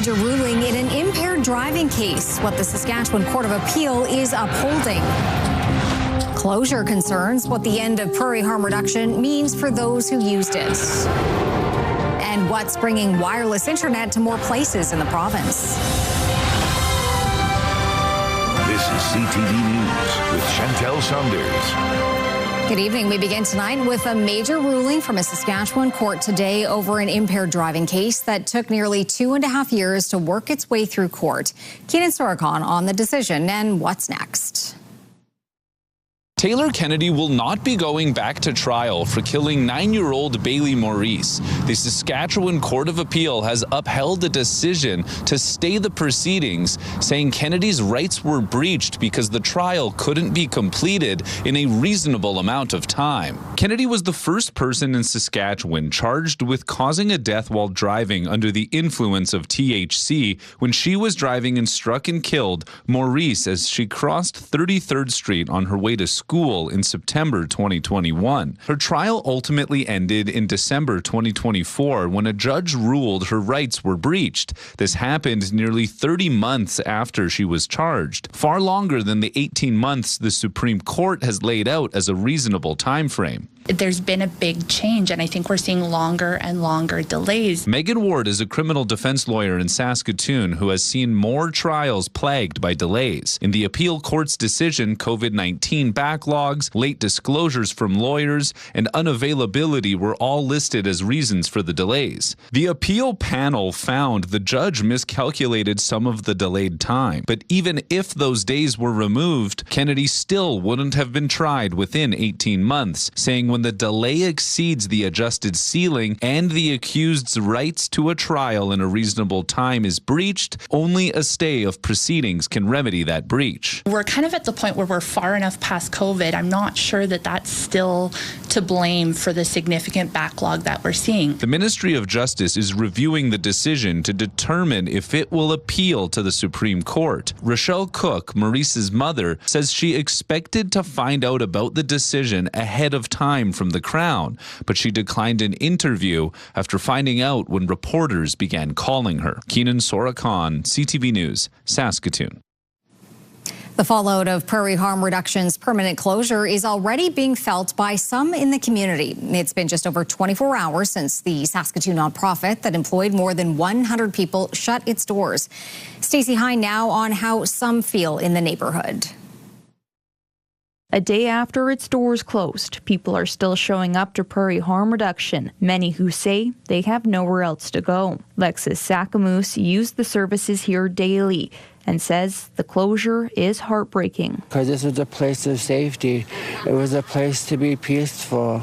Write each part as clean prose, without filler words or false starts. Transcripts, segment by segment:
major ruling in an impaired driving case, what the Saskatchewan Court of Appeal is upholding. Closure concerns what the end of Prairie Harm Reduction means for those who used it. And what's bringing wireless internet to more places in the province. This is CTV News with Chantel Saunders. Good evening. We begin tonight with a major ruling from a Saskatchewan court today over an impaired driving case that took nearly 2.5 years to work its way through court. Keenan Sorokon on the decision and what's next. Taylor Kennedy will not be going back to trial for killing 9-year-old Bailey Maurice. The Saskatchewan Court of Appeal has upheld a decision to stay the proceedings, saying Kennedy's rights were breached because the trial couldn't be completed in a reasonable amount of time. Kennedy was the first person in Saskatchewan charged with causing a death while driving under the influence of THC when she was driving and struck and killed Maurice as she crossed 33rd Street on her way to school in September 2021. Her trial ultimately ended in December 2024 when a judge ruled her rights were breached. This happened nearly 30 months after she was charged, far longer than the 18 months the Supreme Court has laid out as a reasonable time frame. There's been a big change, and I think we're seeing longer and longer delays. Megan Ward is a criminal defense lawyer in Saskatoon who has seen more trials plagued by delays. In the appeal court's decision, COVID-19 backlogs, late disclosures from lawyers, and unavailability were all listed as reasons for the delays. The appeal panel found the judge miscalculated some of the delayed time, but even if those days were removed, Kennedy still wouldn't have been tried within 18 months, saying when the delay exceeds the adjusted ceiling and the accused's rights to a trial in a reasonable time is breached, only a stay of proceedings can remedy that breach. We're kind of at the point where we're far enough past COVID. I'm not sure that that's still to blame for the significant backlog that we're seeing. The Ministry of Justice is reviewing the decision to determine if it will appeal to the Supreme Court. Rochelle Cook, Maurice's mother, says she expected to find out about the decision ahead of time from the Crown, but she declined an interview after finding out when reporters began calling her. Keenan Sorokon, CTV News, Saskatoon. The fallout of Prairie Harm Reduction's permanent closure is already being felt by some in the community. It's been just over 24 hours since the Saskatoon nonprofit that employed more than 100 people shut its doors. Stacey Hine now on how some feel in the neighborhood. A day after its doors closed, people are still showing up to Prairie Harm Reduction, many who say they have nowhere else to go. Lexis Sakamoose used the services here daily and says the closure is heartbreaking. Because this was a place of safety. It was a place to be peaceful.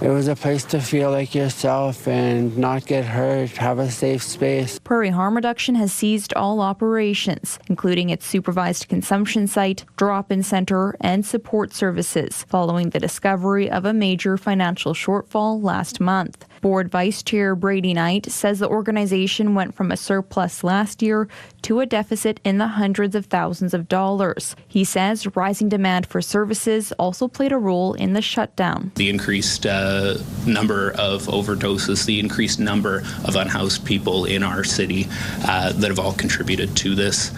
It was a place to feel like yourself and not get hurt, have a safe space. Prairie Harm Reduction has seized all operations, including its supervised consumption site, drop-in center, and support services, following the discovery of a major financial shortfall last month. Board Vice Chair Brady Knight says the organization went from a surplus last year to a deficit in the hundreds of thousands of dollars. He says rising demand for services also played a role in the shutdown. The increased number of overdoses, the increased number of unhoused people in our city that have all contributed to this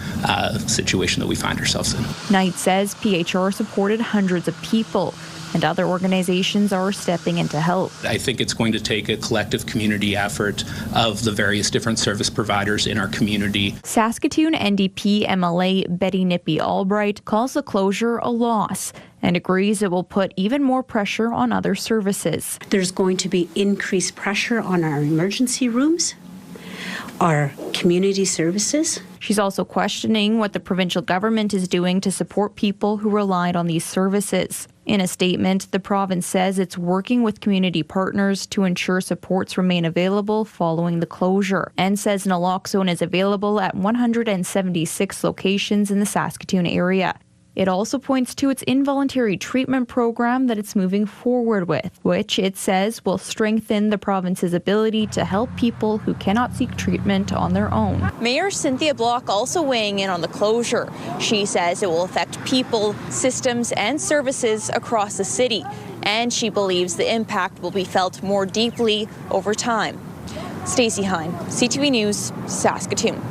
situation that we find ourselves in. Knight says PHR supported hundreds of people, and other organizations are stepping in to help. I think it's going to take a collective community effort of the various different service providers in our community. Saskatoon NDP MLA Betty Nippy Albright calls the closure a loss and agrees it will put even more pressure on other services. There's going to be increased pressure on our emergency rooms, our community services. She's also questioning what the provincial government is doing to support people who relied on these services. In a statement, the province says it's working with community partners to ensure supports remain available following the closure, and says naloxone is available at 176 locations in the Saskatoon area. It also points to its involuntary treatment program that it's moving forward with, which it says will strengthen the province's ability to help people who cannot seek treatment on their own. Mayor Cynthia Block also weighing in on the closure. She says it will affect people, systems, and services across the city, and she believes the impact will be felt more deeply over time. Stacey Hine, CTV News, Saskatoon.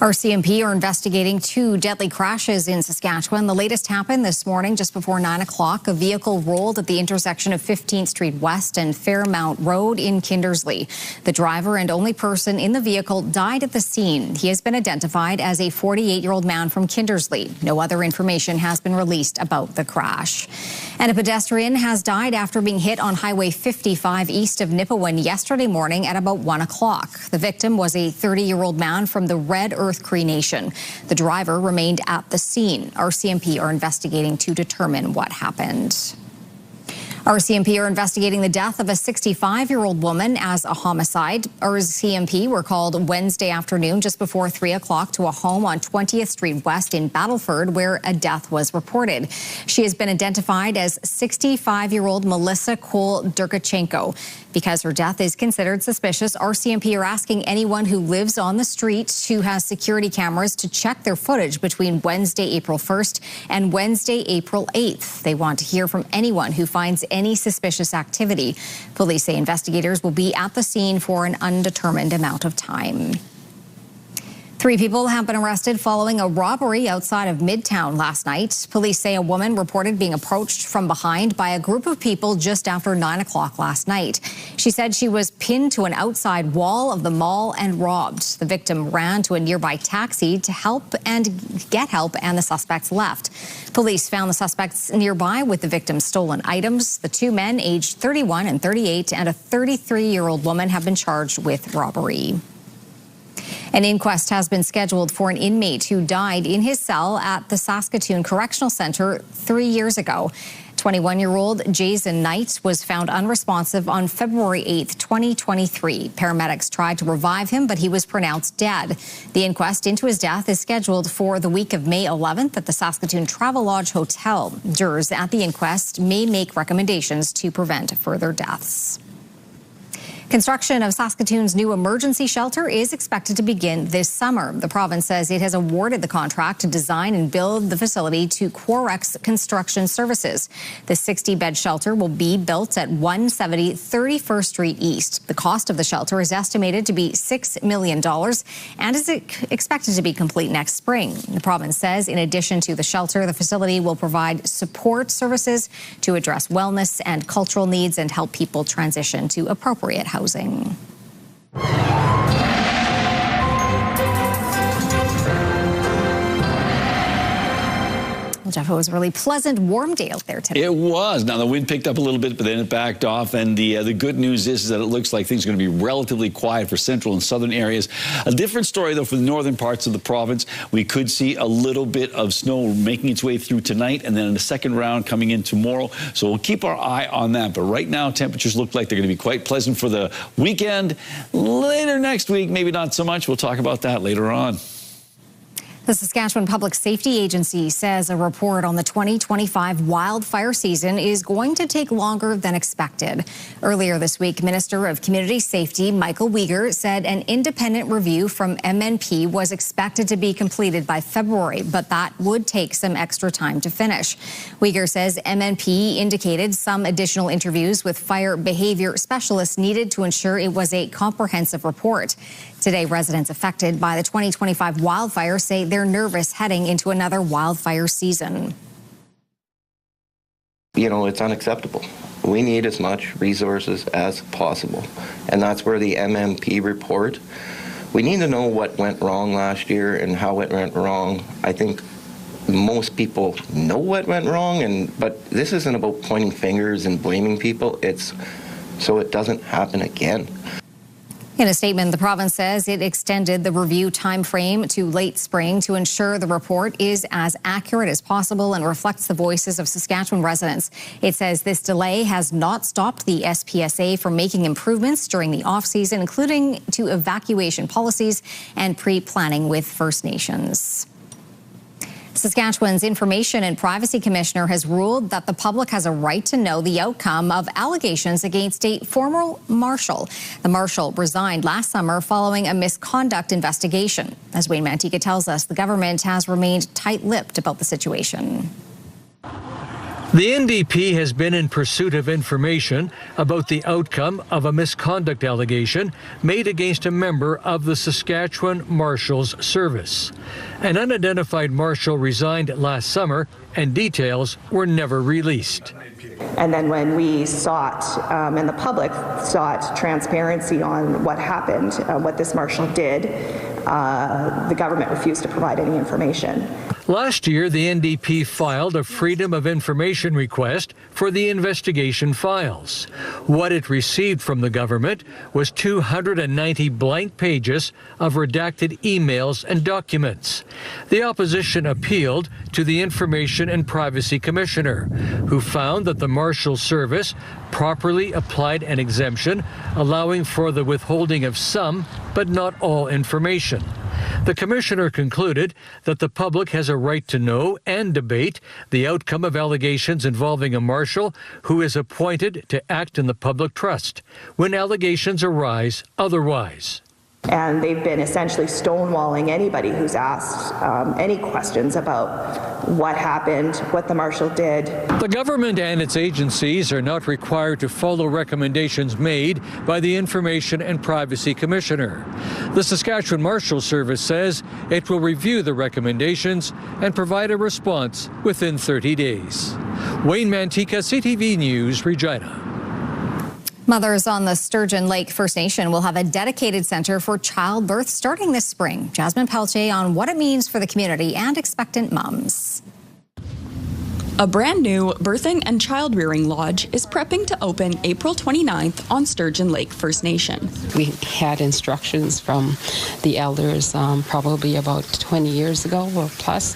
RCMP are investigating 2 deadly crashes in Saskatchewan. The latest happened this morning just before 9 o'clock. A vehicle rolled at the intersection of 15th Street West and Fairmount Road in Kindersley. The driver and only person in the vehicle died at the scene. He has been identified as a 48-year-old man from Kindersley. No other information has been released about the crash. And a pedestrian has died after being hit on Highway 55 east of Nipawin yesterday morning at about 1 o'clock. The victim was a 30-year-old man from the Red Earth Cree Nation. The driver remained at the scene. RCMP are investigating to determine what happened. RCMP are investigating the death of a 65-year-old woman as a homicide. RCMP were called Wednesday afternoon just before 3 o'clock to a home on 20th Street West in Battleford where a death was reported. She has been identified as 65-year-old Melissa Kol-Durkachenko. Because her death is considered suspicious, RCMP are asking anyone who lives on the street who has security cameras to check their footage between Wednesday, April 1st and Wednesday, April 8th. They want to hear from anyone who finds any suspicious activity. Police say investigators will be at the scene for an undetermined amount of time. 3 people have been arrested following a robbery outside of Midtown last night. Police say a woman reported being approached from behind by a group of people just after 9 o'clock last night. She said she was pinned to an outside wall of the mall and robbed. The victim ran to a nearby taxi to get help, and the suspects left. Police found the suspects nearby with the victim's stolen items. The 2 men, aged 31 and 38, and a 33-year-old woman have been charged with robbery. An inquest has been scheduled for an inmate who died in his cell at the Saskatoon Correctional Centre 3 years ago. 21-year-old Jason Knight was found unresponsive on February 8th, 2023. Paramedics tried to revive him, but he was pronounced dead. The inquest into his death is scheduled for the week of May 11th at the Saskatoon Travelodge Hotel. Jurors at the inquest may make recommendations to prevent further deaths. Construction of Saskatoon's new emergency shelter is expected to begin this summer. The province says it has awarded the contract to design and build the facility to Quarex Construction Services. The 60-bed shelter will be built at 170 31st Street East. The cost of the shelter is estimated to be $6 million and is expected to be complete next spring. The province says in addition to the shelter, the facility will provide support services to address wellness and cultural needs and help people transition to appropriate housing. Well, Jeff, it was a really pleasant, warm day out there today. It was. Now, the wind picked up a little bit, but then it backed off. And the good news is that it looks like things are going to be relatively quiet for central and southern areas. A different story, though, for the northern parts of the province. We could see a little bit of snow making its way through tonight, and then in the second round coming in tomorrow. So we'll keep our eye on that. But right now, temperatures look like they're going to be quite pleasant for the weekend. Later next week, maybe not so much. We'll talk about that later on. The Saskatchewan Public Safety Agency says a report on the 2025 wildfire season is going to take longer than expected. Earlier this week, Minister of Community Safety Michael Uyghur said an independent review from MNP was expected to be completed by February, but that would take some extra time to finish. Uyghur says MNP indicated some additional interviews with fire behavior specialists needed to ensure it was a comprehensive report. Today, residents affected by the 2025 wildfire say they're nervous heading into another wildfire season. You know, it's unacceptable. We need as much resources as possible. And that's where the MMP report, we need to know what went wrong last year and how it went wrong. I think most people know what went wrong, but this isn't about pointing fingers and blaming people. It's so it doesn't happen again. In a statement, the province says it extended the review time frame to late spring to ensure the report is as accurate as possible and reflects the voices of Saskatchewan residents. It says this delay has not stopped the SPSA from making improvements during the off-season, including to evacuation policies and pre-planning with First Nations. Saskatchewan's Information and Privacy Commissioner has ruled that the public has a right to know the outcome of allegations against a former marshal. The marshal resigned last summer following a misconduct investigation. As Wayne Mantika tells us, the government has remained tight-lipped about the situation. The NDP has been in pursuit of information about the outcome of a misconduct allegation made against a member of the Saskatchewan Marshals Service. An unidentified marshal resigned last summer, and details were never released. And then when we sought, and the public sought transparency on what happened, what this marshal did, the government refused to provide any information. Last year, the NDP filed a Freedom of Information request for the investigation files. What it received from the government was 290 blank pages of redacted emails and documents. The opposition appealed to the Information and Privacy Commissioner, who found that the Marshal Service properly applied an exemption allowing for the withholding of some, but not all information. The Commissioner concluded that the public has a right to know and debate the outcome of allegations involving a marshal who is appointed to act in the public trust when allegations arise otherwise. And they've been essentially stonewalling anybody who's asked any questions about what happened, what the marshal did. The government and its agencies are not required to follow recommendations made by the Information and Privacy Commissioner. The Saskatchewan Marshal Service says it will review the recommendations and provide a response within 30 days. Wayne Mantika, CTV News, Regina. Mothers on the Sturgeon Lake First Nation will have a dedicated center for childbirth starting this spring. Jasmine Pelche on what it means for the community and expectant mums. A brand new birthing and child-rearing lodge is prepping to open April 29th on Sturgeon Lake First Nation. We had instructions from the elders probably about 20 years ago or plus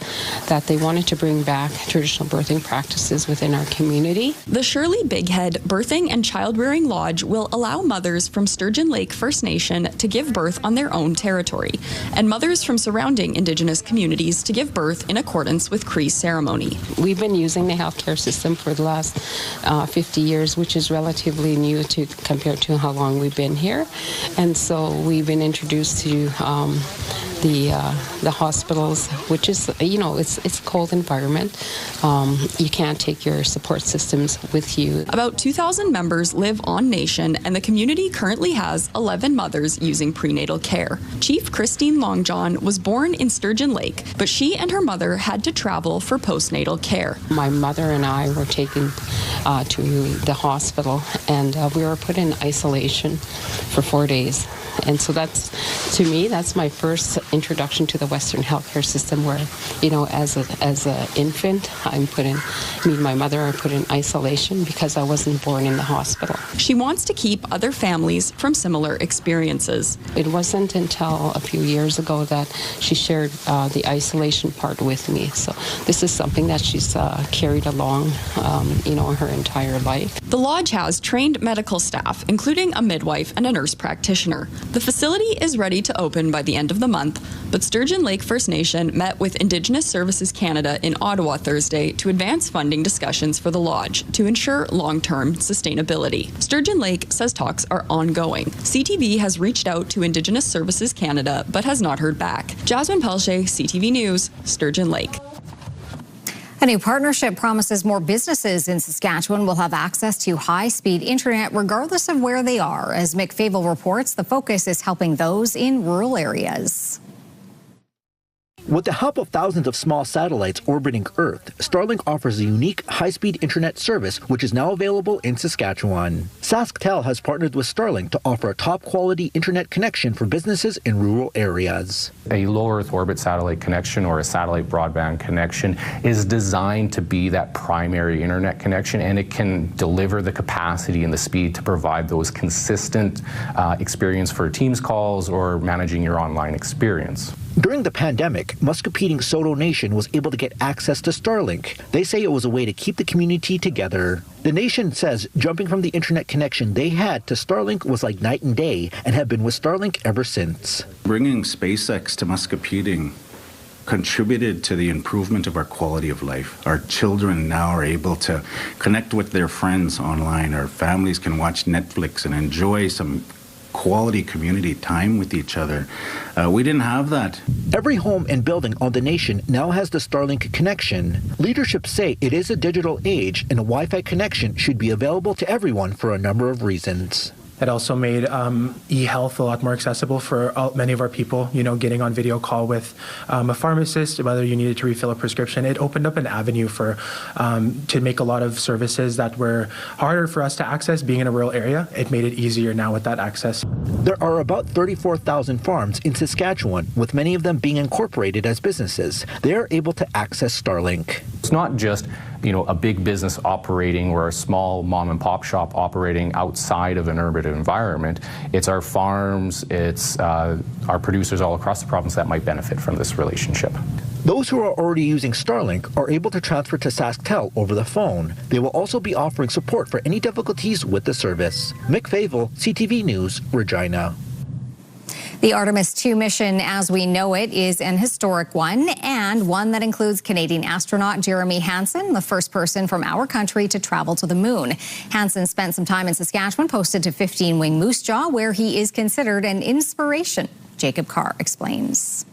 that they wanted to bring back traditional birthing practices within our community. The Shirley Bighead Birthing and Child-Rearing Lodge will allow mothers from Sturgeon Lake First Nation to give birth on their own territory and mothers from surrounding Indigenous communities to give birth in accordance with Cree ceremony. We've been using the healthcare system for the last 50 years, which is relatively new compared to how long we've been here. And so we've been introduced to the hospitals, which is, it's a cold environment. You can't take your support systems with you. About 2,000 members live on Nation, and the community currently has 11 mothers using prenatal care. Chief Christine Longjohn was born in Sturgeon Lake, but she and her mother had to travel for postnatal care. My mother and I were taken to the hospital, and we were put in isolation for 4 days. And so to me, that's my first introduction to the Western healthcare system where, as an infant, my mother are put in isolation because I wasn't born in the hospital. She wants to keep other families from similar experiences. It wasn't until a few years ago that she shared the isolation part with me. So this is something that she's carried along, her entire life. The lodge has trained medical staff, including a midwife and a nurse practitioner. The facility is ready to open by the end of the month, but Sturgeon Lake First Nation met with Indigenous Services Canada in Ottawa Thursday to advance funding discussions for the lodge to ensure long-term sustainability. Sturgeon Lake says talks are ongoing. CTV has reached out to Indigenous Services Canada but has not heard back. Jasmine Pelche, CTV News, Sturgeon Lake. A new partnership promises more businesses in Saskatchewan will have access to high-speed internet regardless of where they are. As Mick Fable reports, the focus is helping those in rural areas. With the help of thousands of small satellites orbiting Earth, Starlink offers a unique high-speed internet service which is now available in Saskatchewan. Sask has partnered with Starlink to offer a top-quality internet connection for businesses in rural areas. A low Earth orbit satellite connection or a satellite broadband connection is designed to be that primary internet connection, and it can deliver the capacity and the speed to provide those consistent experience for Teams calls or managing your online experience. During the pandemic, Muscogee Soto Nation was able to get access to Starlink. They say it was a way to keep the community together. The nation says jumping from the internet connection they had to Starlink was like night and day and have been with Starlink ever since. Bringing SpaceX to Muscogee contributed to the improvement of our quality of life. Our children now are able to connect with their friends online. Our families can watch Netflix and enjoy some quality community time with each other. We didn't have that. Every home and building on the nation now has the Starlink connection. Leadership say it is a digital age and a Wi-Fi connection should be available to everyone for a number of reasons. It also made e-health a lot more accessible for many of our people, getting on video call with a pharmacist, whether you needed to refill a prescription. It opened up an avenue for to make a lot of services that were harder for us to access being in a rural area. It made it easier now with that access. There are about 34,000 farms in Saskatchewan, with many of them being incorporated as businesses. They are able to access Starlink. It's not just a big business operating or a small mom and pop shop operating outside of an urban environment. It's our farms, it's our producers all across the province that might benefit from this relationship. Those who are already using Starlink are able to transfer to SaskTel over the phone. They will also be offering support for any difficulties with the service. Mick Favel, CTV News, Regina. The Artemis 2 mission, as we know it, is an historic one, and one that includes Canadian astronaut Jeremy Hansen, the first person from our country to travel to the moon. Hansen spent some time in Saskatchewan, posted to 15 Wing Moose Jaw, where he is considered an inspiration. Jacob Carr explains.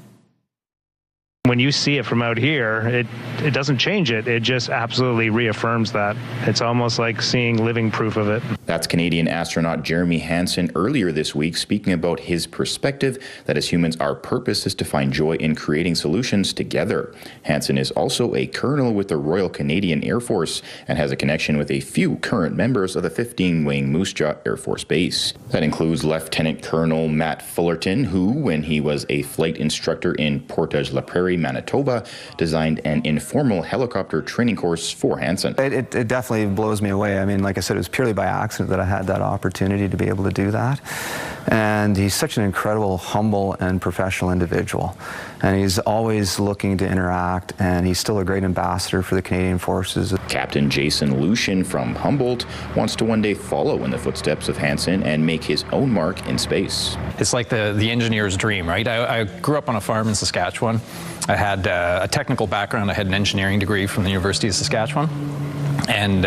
When you see it from out here, it doesn't change it. It just absolutely reaffirms that. It's almost like seeing living proof of it. That's Canadian astronaut Jeremy Hansen earlier this week speaking about his perspective that as humans, our purpose is to find joy in creating solutions together. Hansen is also a colonel with the Royal Canadian Air Force and has a connection with a few current members of the 15 Wing Moose Jaw Air Force Base. That includes Lieutenant Colonel Matt Fullerton, who, when he was a flight instructor in Portage la Prairie, Manitoba, designed an informal helicopter training course for Hansen. It definitely blows me away. I mean, like I said, it was purely by accident that I had that opportunity to be able to do that. And he's such an incredible, humble, and professional individual. And he's always looking to interact, and he's still a great ambassador for the Canadian Forces. Captain Jason Lucian from Humboldt wants to one day follow in the footsteps of Hansen and make his own mark in space. It's like the engineer's dream, right? I grew up on a farm in Saskatchewan. I had a technical background. I had an engineering degree from the University of Saskatchewan. And,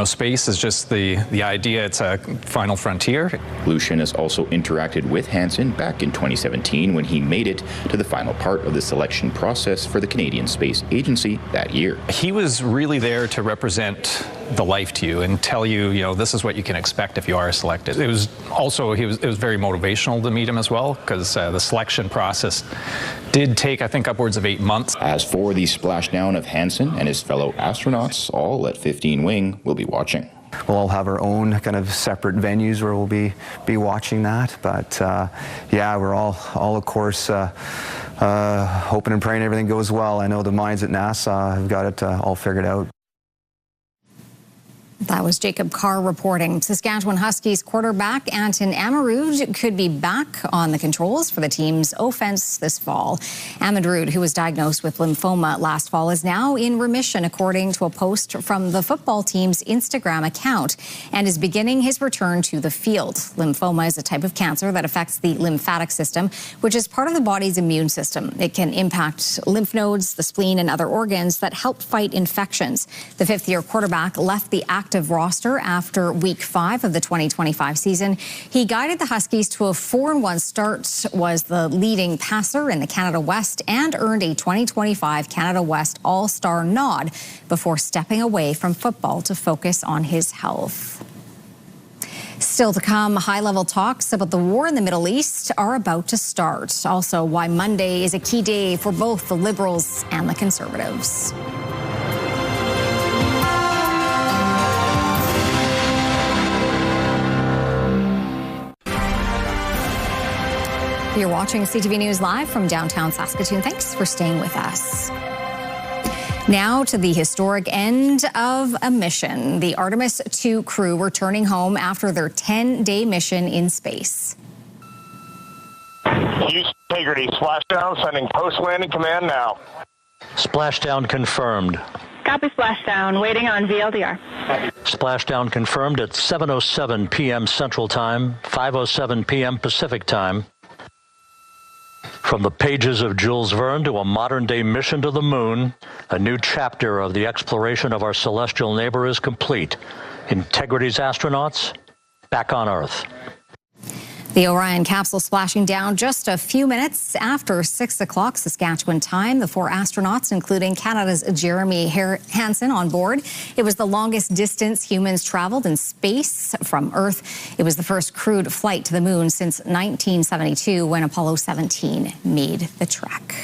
space is just the idea. It's a final frontier. Lucian has also interacted with Hansen back in 2017 when he made it to the final part of the selection process for the Canadian Space Agency that year. He was really there to represent the life to you and tell you, this is what you can expect if you are selected. It was very motivational to meet him as well, because the selection process did take, I think, upwards of 8 months. As for the splashdown of Hansen and his fellow astronauts, all at 15 Wing will be watching. We'll all have our own kind of separate venues where we'll be watching that. But yeah, we're all of course hoping and praying everything goes well. I know the minds at NASA have got it all figured out. That was Jacob Carr reporting. Saskatchewan Huskies quarterback Anton Amarud could be back on the controls for the team's offense this fall. Amarud, who was diagnosed with lymphoma last fall, is now in remission, according to a post from the football team's Instagram account, and is beginning his return to the field. Lymphoma is a type of cancer that affects the lymphatic system, which is part of the body's immune system. It can impact lymph nodes, the spleen, and other organs that help fight infections. The fifth-year quarterback left the active roster after Week 5 of the 2025 season. He guided the Huskies to a 4-1 start, was the leading passer in the Canada West, and earned a 2025 Canada West All-Star nod before stepping away from football to focus on his health. Still to come, high-level talks about the war in the Middle East are about to start. Also, why Monday is a key day for both the Liberals and the Conservatives. You're watching CTV News Live from downtown Saskatoon. Thanks for staying with us. Now to the historic end of a mission. The Artemis 2 crew returning home after their 10-day mission in space. Houston Integrity, splashdown, sending post-landing command now. Splashdown confirmed. Copy splashdown, waiting on VLDR. Splashdown confirmed at 7:07 p.m. Central Time, 5:07 p.m. Pacific Time. From the pages of Jules Verne to a modern-day mission to the moon, a new chapter of the exploration of our celestial neighbor is complete. Integrity's astronauts back on Earth. The Orion capsule splashing down just a few minutes after 6 o'clock Saskatchewan time. The 4 astronauts, including Canada's Jeremy Hansen, on board. It was the longest distance humans traveled in space from Earth. It was the first crewed flight to the moon since 1972, when Apollo 17 made the trek.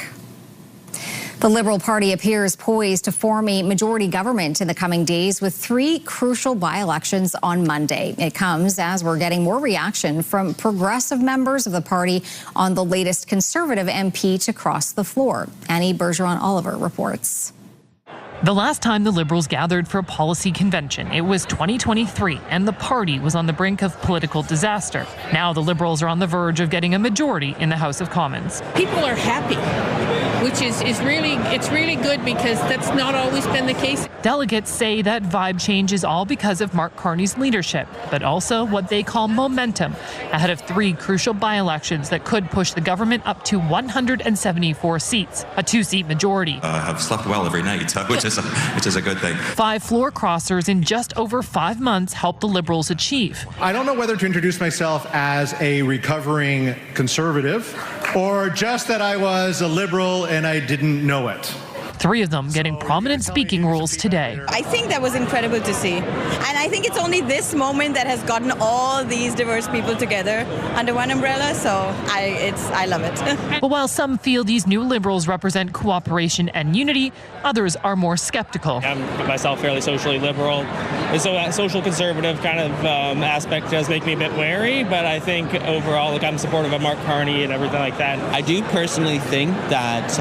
The Liberal Party appears poised to form a majority government in the coming days with 3 crucial by-elections on Monday. It comes as we're getting more reaction from progressive members of the party on the latest Conservative MP to cross the floor. Annie Bergeron-Oliver reports. The last time the Liberals gathered for a policy convention, it was 2023, and the party was on the brink of political disaster. Now the Liberals are on the verge of getting a majority in the House of Commons. People are happy, which is really good, because that's not always been the case. Delegates say that vibe change is all because of Mark Carney's leadership, but also what they call momentum, ahead of 3 crucial by-elections that could push the government up to 174 seats, a 2-seat majority. I've slept well every night, which is a good thing. 5 floor crossers in just over 5 months helped the Liberals achieve. I don't know whether to introduce myself as a recovering Conservative or just that I was a Liberal and I didn't know it. 3 of them getting prominent speaking roles today. I think that was incredible to see. And I think it's only this moment that has gotten all these diverse people together under one umbrella, so I love it. But while some feel these new Liberals represent cooperation and unity, others are more skeptical. I'm myself fairly socially liberal, and so that social conservative kind of aspect does make me a bit wary, but I think overall, I'm supportive of Mark Carney and everything like that. I do personally think that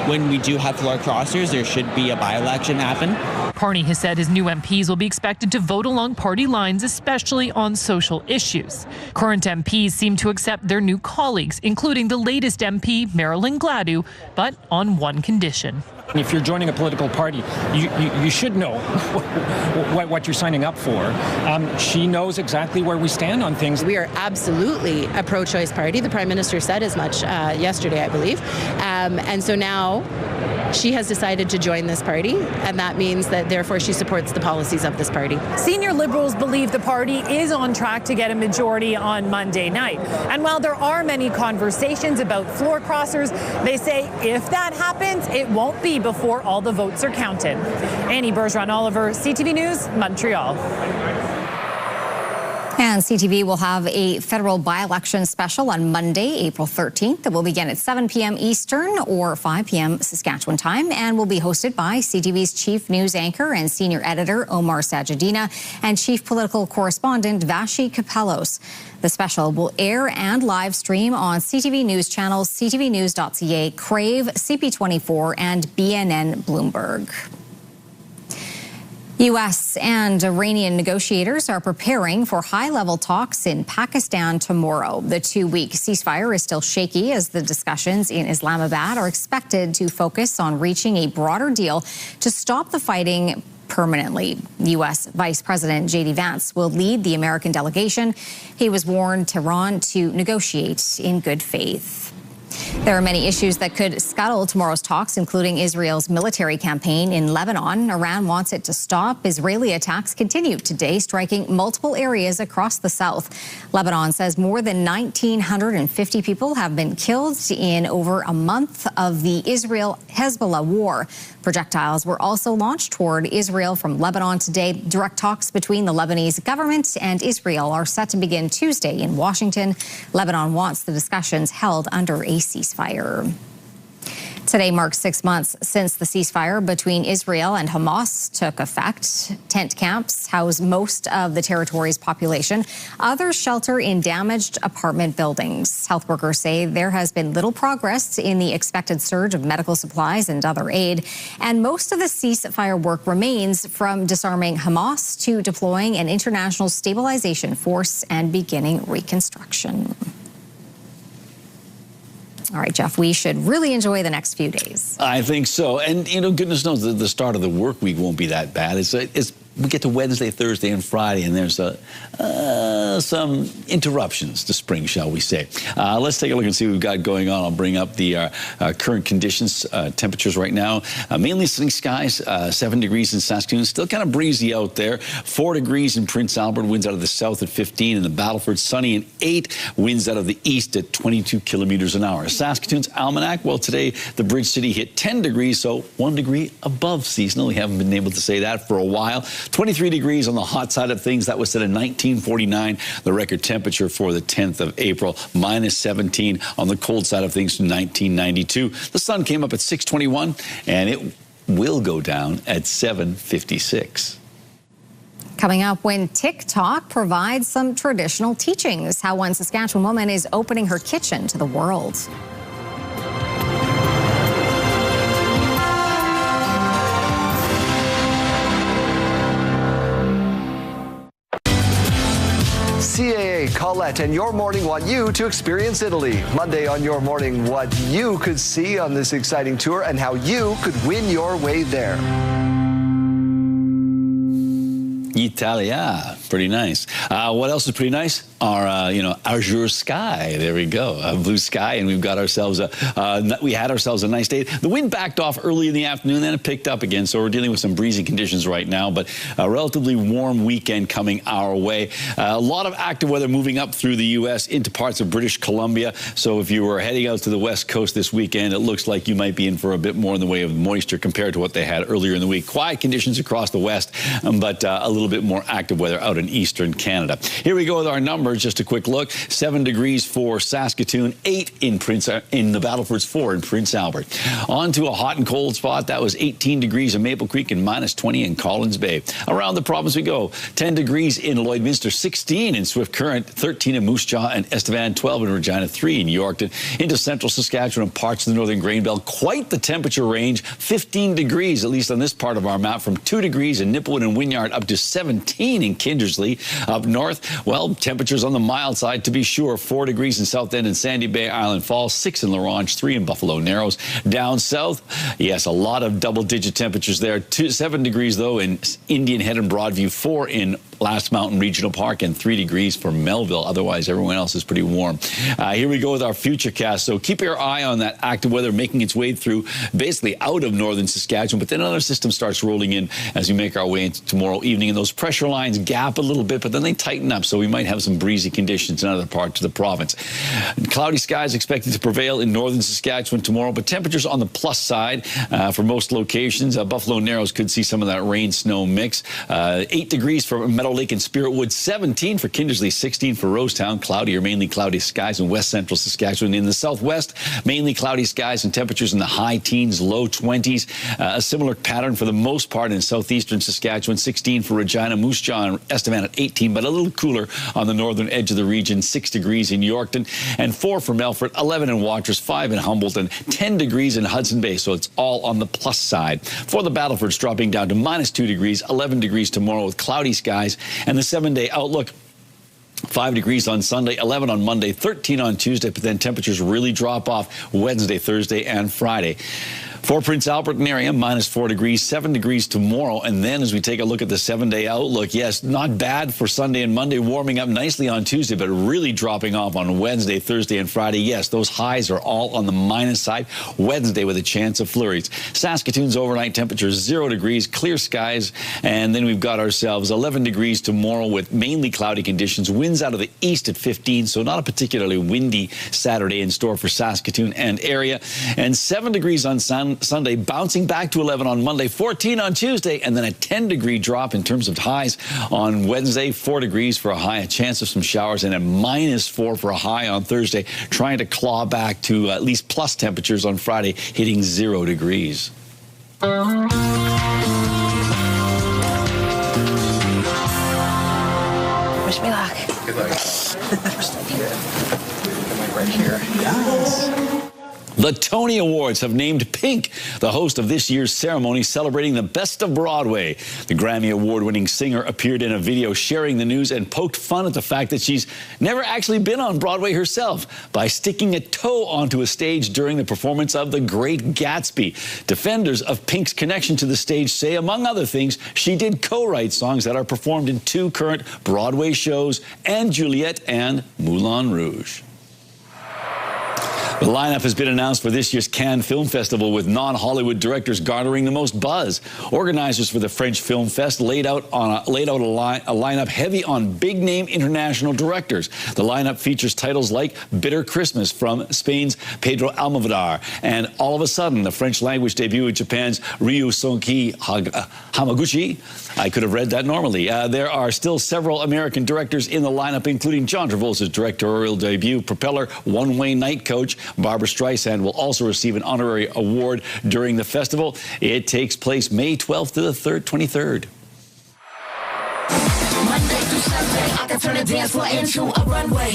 when we do have floor crossers, there should be a by-election happen. Carney has said his new MPs will be expected to vote along party lines, especially on social issues. Current MPs seem to accept their new colleagues, including the latest MP, Marilyn Gladu, but on one condition. If you're joining a political party, you should know what you're signing up for. She knows exactly where we stand on things. We are absolutely a pro-choice party. The Prime Minister said as much yesterday, I believe. And so now she has decided to join this party, and that means that therefore she supports the policies of this party. Senior Liberals believe the party is on track to get a majority on Monday night. And while there are many conversations about floor crossers, they say if that happens, it won't be before all the votes are counted. Annie Bergeron-Oliver, CTV News, Montreal. And CTV will have a federal by-election special on Monday, April 13th. That will begin at 7 p.m. Eastern or 5 p.m. Saskatchewan time, and will be hosted by CTV's chief news anchor and senior editor Omar Sajidina and chief political correspondent Vashi Kapelos. The special will air and live stream on CTV News channels, ctvnews.ca, Crave, CP24, and BNN Bloomberg. U.S. and Iranian negotiators are preparing for high-level talks in Pakistan tomorrow. The 2-week ceasefire is still shaky as the discussions in Islamabad are expected to focus on reaching a broader deal to stop the fighting permanently. U.S. Vice President J.D. Vance will lead the American delegation. He was warned Tehran to negotiate in good faith. There are many issues that could scuttle tomorrow's talks, including Israel's military campaign in Lebanon. Iran wants it to stop. Israeli attacks continue today, striking multiple areas across the south. Lebanon says more than 1,950 people have been killed in over a month of the Israel-Hezbollah war. Projectiles were also launched toward Israel from Lebanon today. Direct talks between the Lebanese government and Israel are set to begin Tuesday in Washington. Lebanon wants the discussions held under a ceasefire. Today marks 6 months since the ceasefire between Israel and Hamas took effect. Tent camps house most of the territory's population. Others shelter in damaged apartment buildings. Health workers say there has been little progress in the expected surge of medical supplies and other aid. And most of the ceasefire work remains, from disarming Hamas to deploying an international stabilization force and beginning reconstruction. All right, Jeff, we should really enjoy the next few days. I think so. And, you know, goodness knows that the start of the work week won't be that bad. It's we get to Wednesday, Thursday, and Friday, and there's some interruptions to spring, shall we say. Let's take a look and see what we've got going on. I'll bring up the current conditions, temperatures right now. Mainly sunny skies, 7 degrees in Saskatoon. Still kind of breezy out there. 4 degrees in Prince Albert, winds out of the south at 15. In the Battleford, sunny and 8, winds out of the east at 22 kilometers an hour. Saskatoon's almanac, well, today the Bridge City hit 10 degrees, so 1 degree above seasonal. We haven't been able to say that for a while. 23 degrees on the hot side of things. That was set in 1949, the record temperature for the 10th of April. Minus 17 on the cold side of things from 1992. The sun came up at 6:21, and it will go down at 7:56. Coming up, when TikTok provides some traditional teachings, how one Saskatchewan woman is opening her kitchen to the world. CAA, Colette, and Your Morning want you to experience Italy. Monday on Your Morning, what you could see on this exciting tour and how you could win your way there. Italia, pretty nice. What else is pretty nice? Our, azure sky. There we go, blue sky, and we've got ourselves we had ourselves a nice day. The wind backed off early in the afternoon, then it picked up again. So we're dealing with some breezy conditions right now, but a relatively warm weekend coming our way. A lot of active weather moving up through the U.S. into parts of British Columbia. So if you were heading out to the West Coast this weekend, it looks like you might be in for a bit more in the way of moisture compared to what they had earlier in the week. Quiet conditions across the West, but a little bit more active weather out in eastern Canada. Here we go with our numbers. Just a quick look. 7 degrees for Saskatoon, 8 in the Battleford's 4 in Prince Albert. On to a hot and cold spot. That was 18 degrees in Maple Creek and minus 20 in Collins Bay. Around the province we go. 10 degrees in Lloydminster, 16 in Swift Current, 13 in Moose Jaw and Estevan, 12 in Regina, 3 in Yorkton. Into central Saskatchewan and parts of the northern Grain Belt. Quite the temperature range. 15 degrees, at least on this part of our map, from 2 degrees in Nipawin and Wynyard up to 17 in Kindersley. Up north, well, temperatures on the mild side to be sure. 4 degrees in South End and Sandy Bay, Island Falls, 6 in La Ronge, 3 in Buffalo Narrows. Down south, yes, a lot of double-digit temperatures there. 7 degrees, though, in Indian Head and Broadview, 4 in Last Mountain Regional Park, and 3 degrees for Melville. Otherwise, everyone else is pretty warm. Here we go with our futurecast. So keep your eye on that active weather making its way through, basically out of northern Saskatchewan, but then another system starts rolling in as we make our way into tomorrow evening, and those pressure lines gap a little bit, but then they tighten up, so we might have some breezy conditions in other parts of the province. Cloudy skies expected to prevail in northern Saskatchewan tomorrow, but temperatures on the plus side for most locations. Buffalo Narrows could see some of that rain-snow mix. 8 degrees for Meadow Lake and Spirit Wood, 17 for Kindersley, 16 for Rosetown. Cloudy or mainly cloudy skies in west central Saskatchewan. In the southwest, mainly cloudy skies and temperatures in the high teens, low 20s. A similar pattern for the most part in southeastern Saskatchewan, 16 for Regina, Moose Jaw, and Estevan at 18, but a little cooler on the northern edge of the region, 6 degrees in Yorkton, and 4 for Melfort, 11 in Watrous, 5 in Humboldt, and 10 degrees in Hudson Bay, so it's all on the plus side. For the Battlefords, dropping down to minus 2 degrees, 11 degrees tomorrow with cloudy skies, and the 7-day outlook, 5 degrees on Sunday, 11 on Monday, 13 on Tuesday, but then temperatures really drop off Wednesday, Thursday, and Friday. For Prince Albert and area, minus 4 degrees, 7 degrees tomorrow. And then as we take a look at the 7-day outlook, yes, not bad for Sunday and Monday, warming up nicely on Tuesday, but really dropping off on Wednesday, Thursday, and Friday. Yes, those highs are all on the minus side. Wednesday with a chance of flurries. Saskatoon's overnight temperature 0 degrees, clear skies. And then we've got ourselves 11 degrees tomorrow with mainly cloudy conditions. Winds out of the east at 15, so not a particularly windy Saturday in store for Saskatoon and area. And 7 degrees on Sunday, bouncing back to 11 on Monday, 14 on Tuesday, and then a 10-degree drop in terms of highs on Wednesday, 4 degrees for a high, a chance of some showers, and a minus 4 for a high on Thursday, trying to claw back to at least plus temperatures on Friday, hitting 0 degrees. Wish me luck. Good luck. Right here. Yes. The Tony Awards have named Pink the host of this year's ceremony celebrating the best of Broadway. The Grammy Award-winning singer appeared in a video sharing the news and poked fun at the fact that she's never actually been on Broadway herself by sticking a toe onto a stage during the performance of The Great Gatsby. Defenders of Pink's connection to the stage say, among other things, she did co-write songs that are performed in 2 current Broadway shows, and Juliet and Moulin Rouge. The lineup has been announced for this year's Cannes Film Festival, with non-Hollywood directors garnering the most buzz. Organizers for the French Film Fest laid out a lineup heavy on big-name international directors. The lineup features titles like Bitter Christmas from Spain's Pedro Almodovar, and All of a Sudden, the French-language debut of Japan's Ryusuke Hamaguchi. I could have read that normally. There are still several American directors in the lineup, including John Travolta's directorial debut, Propeller, One Way Night Coach. Barbara Streisand will also receive an honorary award during the festival. It takes place May 12th to the 23rd. Monday through Sunday, I can turn a dance floor into a runway.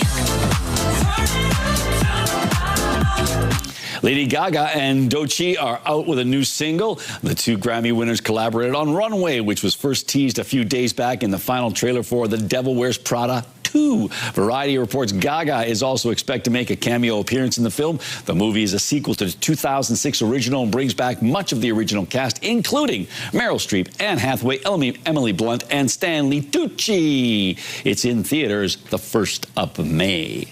Lady Gaga and Doechii are out with a new single. The 2 Grammy winners collaborated on Runway, which was first teased a few days back in the final trailer for The Devil Wears Prada 2. Variety reports Gaga is also expected to make a cameo appearance in the film. The movie is a sequel to the 2006 original and brings back much of the original cast, including Meryl Streep, Anne Hathaway, Emily Blunt, and Stanley Tucci. It's in theaters the 1st of May.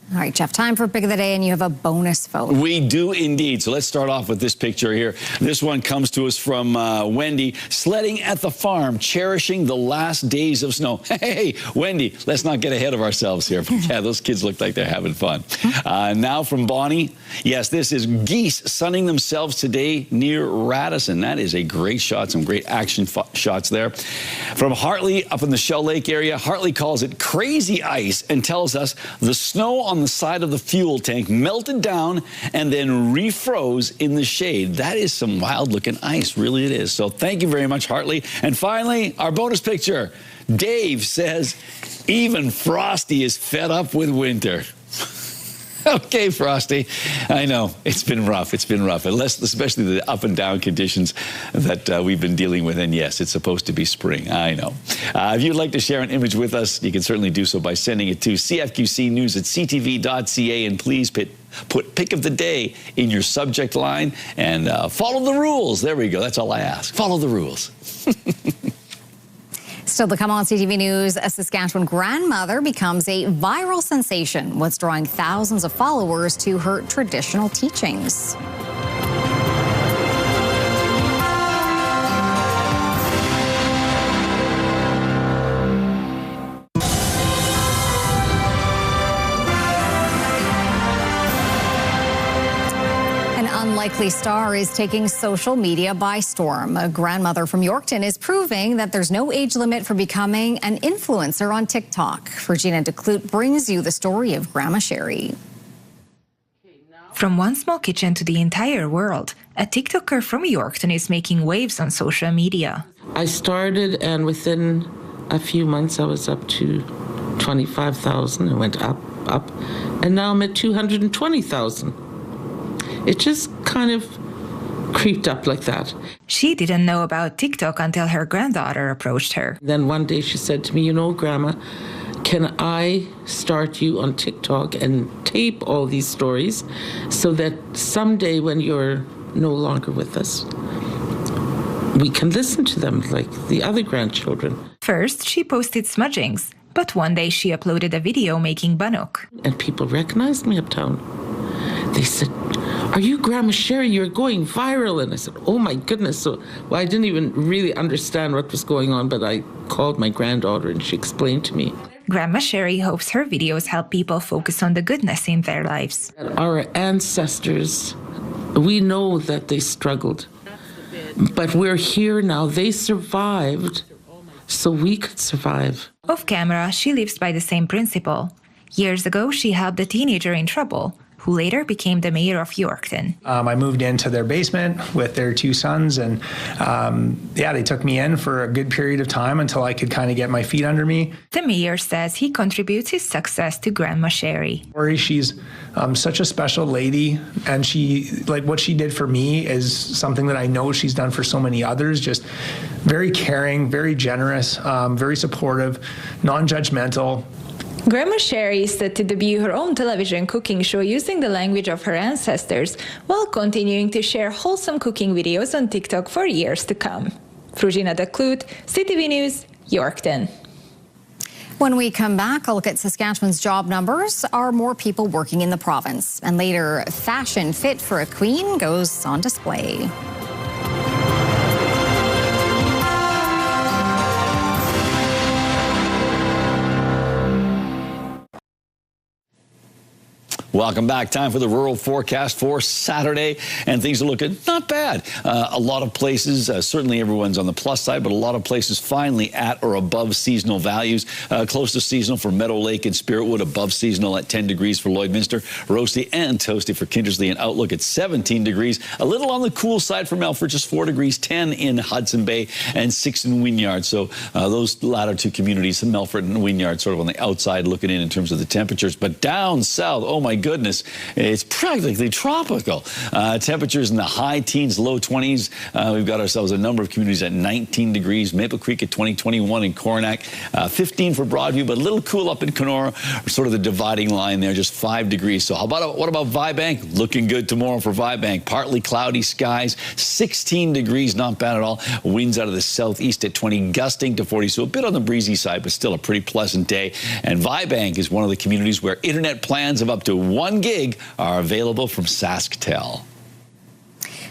All right, Jeff, time for Pick of the Day, and you have a bonus vote. We do indeed. So let's start off with this picture here. This one comes to us from Wendy. Sledding at the farm, cherishing the last days of snow. Hey, Wendy, let's not get ahead of ourselves here. Yeah, those kids look like they're having fun. Now from Bonnie. Yes, this is geese sunning themselves today near Radisson. That is a great shot. Some great action shots there. From Hartley, up in the Shell Lake area, Hartley calls it crazy ice and tells us the snow on the side of the fuel tank melted down and then refroze in the shade. That is some wild looking ice, really it is. So thank you very much, Hartley. And finally, our bonus picture. Dave says, even Frosty is fed up with winter. Okay, Frosty, I know it's been rough. It's been rough, especially the up and down conditions that we've been dealing with. And yes, it's supposed to be spring. I know. If you'd like to share an image with us, you can certainly do so by sending it to cfqcnews@ctv.ca, and please put Pick of the Day in your subject line and follow the rules. There we go. That's all I ask. Follow the rules. Still to come on CTV News, a Saskatchewan grandmother becomes a viral sensation, what's drawing thousands of followers to her traditional teachings. Unlikely star is taking social media by storm. A grandmother from Yorkton is proving that there's no age limit for becoming an influencer on TikTok. Regina DeClute brings you the story of Grandma Sherry. From one small kitchen to the entire world, a TikToker from Yorkton is making waves on social media. I started, and within a few months I was up to 25,000. I went up, and now I'm at 220,000. It just kind of creeped up like that. She didn't know about TikTok until her granddaughter approached her. Then one day she said to me, you know, Grandma, can I start you on TikTok and tape all these stories so that someday when you're no longer with us, we can listen to them like the other grandchildren. First, she posted smudgings, but one day she uploaded a video making bannock. And people recognized me uptown. They said, are you Grandma Sherry? You're going viral. And I said, oh my goodness. So, well, I didn't even really understand what was going on, but I called my granddaughter and she explained to me. Grandma Sherry hopes her videos help people focus on the goodness in their lives. Our ancestors, we know that they struggled, but we're here now. They survived, so we could survive. Off camera, she lives by the same principle. Years ago, she helped a teenager in trouble. who later became the mayor of Yorkton. I moved into their basement with their two sons, and they took me in for a good period of time until I could kind of get my feet under me. The mayor says he contributes his success to Grandma Sherry. She's such a special lady, and what she did for me is something that I know she's done for so many others. Just very caring, very generous, very supportive, non-judgmental. Grandma Sherry is set to debut her own television cooking show using the language of her ancestors, while continuing to share wholesome cooking videos on TikTok for years to come. Fruzsina Deklut, CTV News, Yorkton. When we come back, I'll look at Saskatchewan's job numbers. Are more people working in the province? And later, fashion fit for a queen goes on display. Welcome back. Time for the rural forecast for Saturday, and things are looking not bad. A lot of places, certainly everyone's on the plus side, but a lot of places finally at or above seasonal values. Close to seasonal for Meadow Lake and Spiritwood, above seasonal at 10 degrees for Lloydminster, roasty and toasty for Kindersley, and Outlook at 17 degrees. A little on the cool side for Melfort, just 4 degrees, 10 in Hudson Bay and 6 in Wynyard. So those latter two communities, Melfort and Wynyard, sort of on the outside looking in terms of the temperatures. But down south, oh my goodness, it's practically tropical. Temperatures in the high teens, low 20s. We've got ourselves a number of communities at 19 degrees. Maple Creek at 20, 21 in Coronach, 15 for Broadview, but a little cool up in Kenora, sort of the dividing line there, just 5 degrees. So what about Vibank? Looking good tomorrow for Vibank. Partly cloudy skies, 16 degrees, not bad at all. Winds out of the southeast at 20, gusting to 40, so a bit on the breezy side, but still a pretty pleasant day. And Vibank is one of the communities where internet plans of up to 1 gig are available from SaskTel.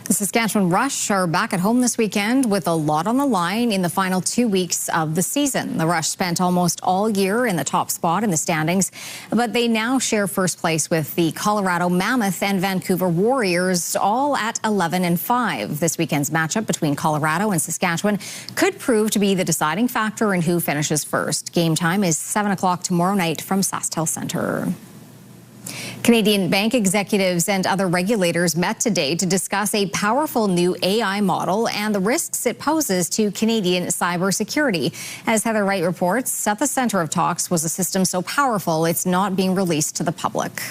The Saskatchewan Rush are back at home this weekend with a lot on the line in the final 2 weeks of the season. The Rush spent almost all year in the top spot in the standings, but they now share first place with the Colorado Mammoth and Vancouver Warriors, all at 11 and 5. This weekend's matchup between Colorado and Saskatchewan could prove to be the deciding factor in who finishes first. Game time is 7 o'clock tomorrow night from SaskTel Centre. Canadian bank executives and other regulators met today to discuss a powerful new AI model and the risks it poses to Canadian cybersecurity. As Heather Wright reports, at the center of talks was a system so powerful it's not being released to the public.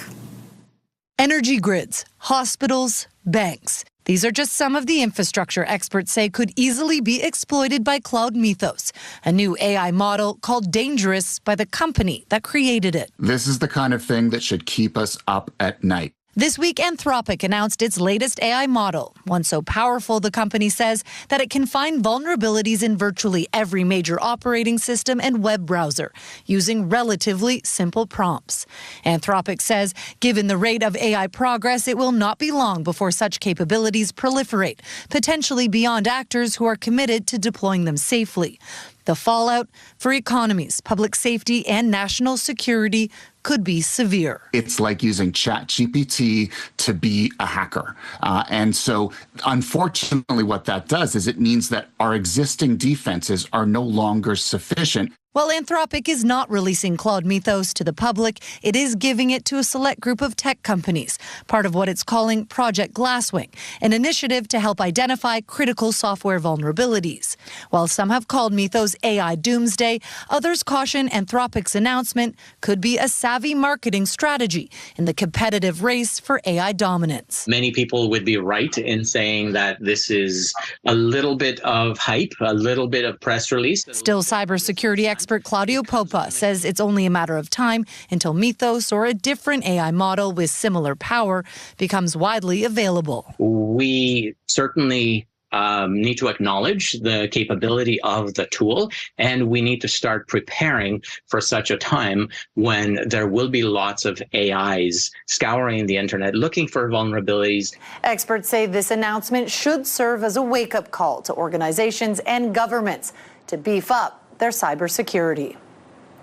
Energy grids, hospitals, banks. These are just some of the infrastructure experts say could easily be exploited by Cloud Mythos, a new AI model called Dangerous by the company that created it. This is the kind of thing that should keep us up at night. This week, Anthropic announced its latest AI model, one so powerful, the company says, that it can find vulnerabilities in virtually every major operating system and web browser, using relatively simple prompts. Anthropic says, given the rate of AI progress, it will not be long before such capabilities proliferate, potentially beyond actors who are committed to deploying them safely. The fallout for economies, public safety, and national security could be severe. It's like using ChatGPT to be a hacker. And so, unfortunately, what that does is it means that our existing defenses are no longer sufficient. While Anthropic is not releasing Cloud Mythos to the public, it is giving it to a select group of tech companies, part of what it's calling Project Glasswing, an initiative to help identify critical software vulnerabilities. While some have called Mythos AI doomsday, others caution Anthropic's announcement could be a savvy marketing strategy in the competitive race for AI dominance. Many people would be right in saying that this is a little bit of hype, a little bit of press release. Still, cybersecurity expert Claudio Popa says it's only a matter of time until Mythos or a different AI model with similar power becomes widely available. We certainly need to acknowledge the capability of the tool, and we need to start preparing for such a time when there will be lots of AIs scouring the internet looking for vulnerabilities. Experts say this announcement should serve as a wake-up call to organizations and governments to beef up their cybersecurity.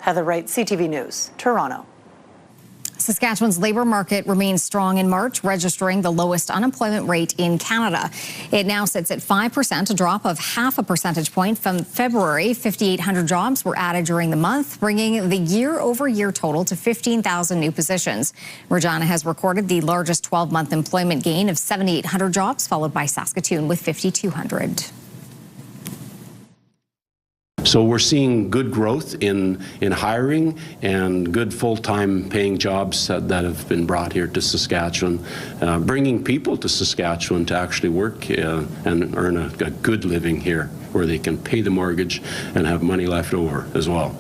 Heather Wright, CTV News, Toronto. Saskatchewan's labour market remains strong in March, registering the lowest unemployment rate in Canada. It now sits at 5%, a drop of half a percentage point from February. 5,800 jobs were added during the month, bringing the year-over-year total to 15,000 new positions. Regina has recorded the largest 12-month employment gain of 7,800 jobs, followed by Saskatoon with 5,200. So we're seeing good growth in hiring and good full-time paying jobs that have been brought here to Saskatchewan, bringing people to Saskatchewan to actually work and earn a good living here where they can pay the mortgage and have money left over as well.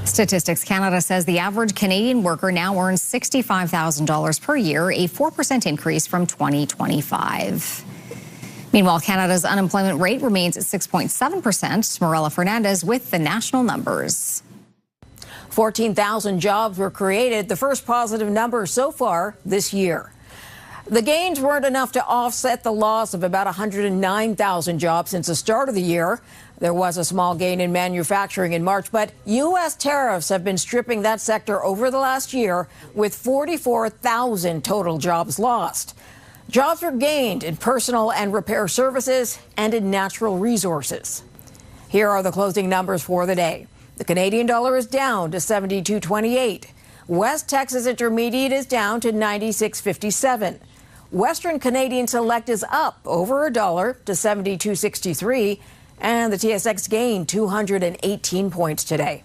Statistics Canada says the average Canadian worker now earns $65,000 per year, a 4% increase from 2025. Meanwhile, Canada's unemployment rate remains at 6.7%. Morella Fernandez with the national numbers. 14,000 jobs were created, the first positive number so far this year. The gains weren't enough to offset the loss of about 109,000 jobs since the start of the year. There was a small gain in manufacturing in March, but U.S. tariffs have been stripping that sector over the last year, with 44,000 total jobs lost. Jobs were gained in personal and repair services and in natural resources. Here are the closing numbers for the day. The Canadian dollar is down to 72.28. West Texas Intermediate is down to 96.57. Western Canadian Select is up over $1 to 72.63. And the TSX gained 218 points today.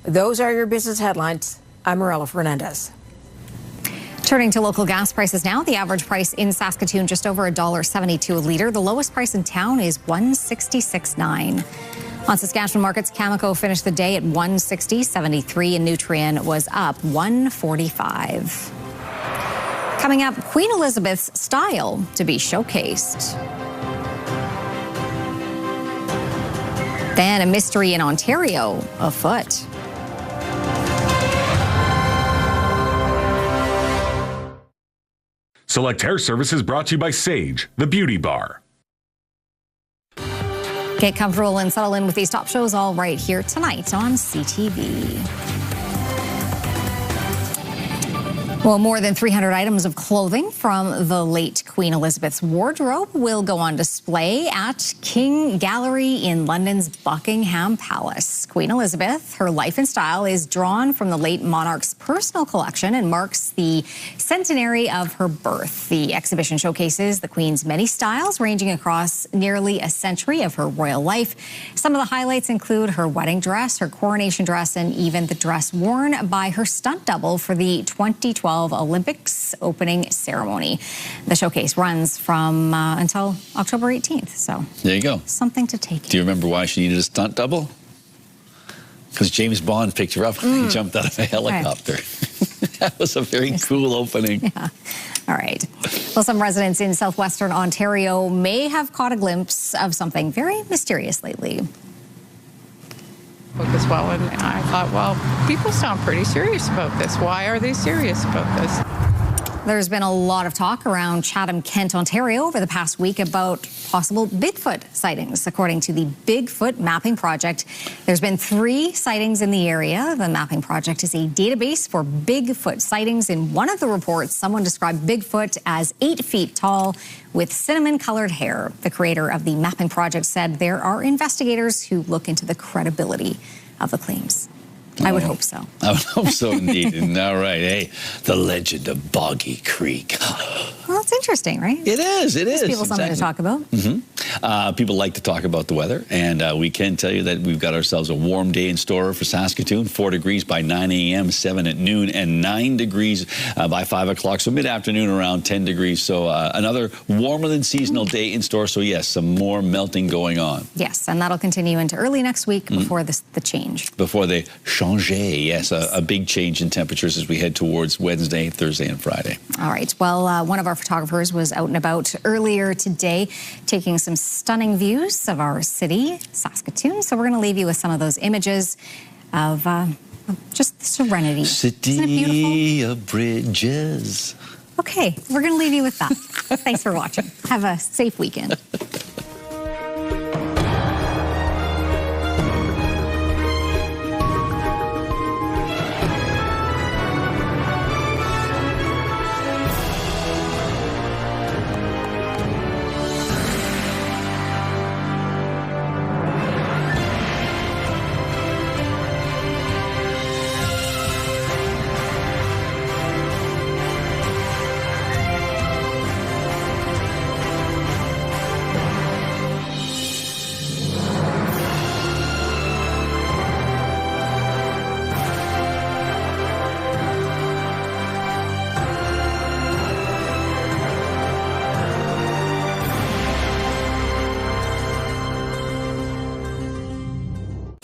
Those are your business headlines. I'm Morella Fernandez. Turning to local gas prices now, the average price in Saskatoon just over $1.72 a litre. The lowest price in town is $1.66.9. On Saskatchewan markets, Cameco finished the day at $1.60.73 and Nutrien was up $1.45. Coming up, Queen Elizabeth's style to be showcased. Then a mystery in Ontario afoot. Select Hair Services brought to you by Sage, the beauty bar. Get comfortable and settle in with these top shows all right here tonight on CTV. Well, more than 300 items of clothing from the late Queen Elizabeth's wardrobe will go on display at King Gallery in London's Buckingham Palace. Queen Elizabeth, her life and style is drawn from the late monarch's personal collection and marks the centenary of her birth. The exhibition showcases the Queen's many styles ranging across nearly a century of her royal life. Some of the highlights include her wedding dress, her coronation dress, and even the dress worn by her stunt double for the 2012 Olympics opening ceremony. The showcase runs from until October 18th. So there you go. Something to take in. Do you remember why she needed a stunt double? Because James Bond picked her up and he jumped out of a helicopter. That was a very cool opening. Yeah. All right. Well, some residents in southwestern Ontario may have caught a glimpse of something very mysterious lately. As well, and I thought, well, people sound pretty serious about this. Why are they serious about this? There's been a lot of talk around Chatham, Kent, Ontario over the past week about possible Bigfoot sightings. According to the Bigfoot Mapping Project, there's been 3 sightings in the area. The mapping project is a database for Bigfoot sightings. In one of the reports, someone described Bigfoot as 8 feet tall with cinnamon-colored hair. The creator of the mapping project said there are investigators who look into the credibility of the claims. I would hope so. I would hope so indeed. All right. Hey, the legend of Boggy Creek. Well, it's interesting, right? It is. It is. Gives people something to talk about. People like to talk about the weather, and we can tell you that we've got ourselves a warm day in store for Saskatoon. 4 degrees by 9 a.m., 7 at noon, and 9 degrees by 5 o'clock. So mid-afternoon around 10 degrees. So another warmer than seasonal day in store. So yes, some more melting going on. Yes, and that'll continue into early next week before the change. Before they changer. Yes, a big change in temperatures as we head towards Wednesday, Thursday, and Friday. All right. Well, one of our photographers was out and about earlier today taking some stunning views of our city, Saskatoon. So we're going to leave you with some of those images of just the serenity. City of bridges. Okay, we're going to leave you with that. Thanks for watching. Have a safe weekend.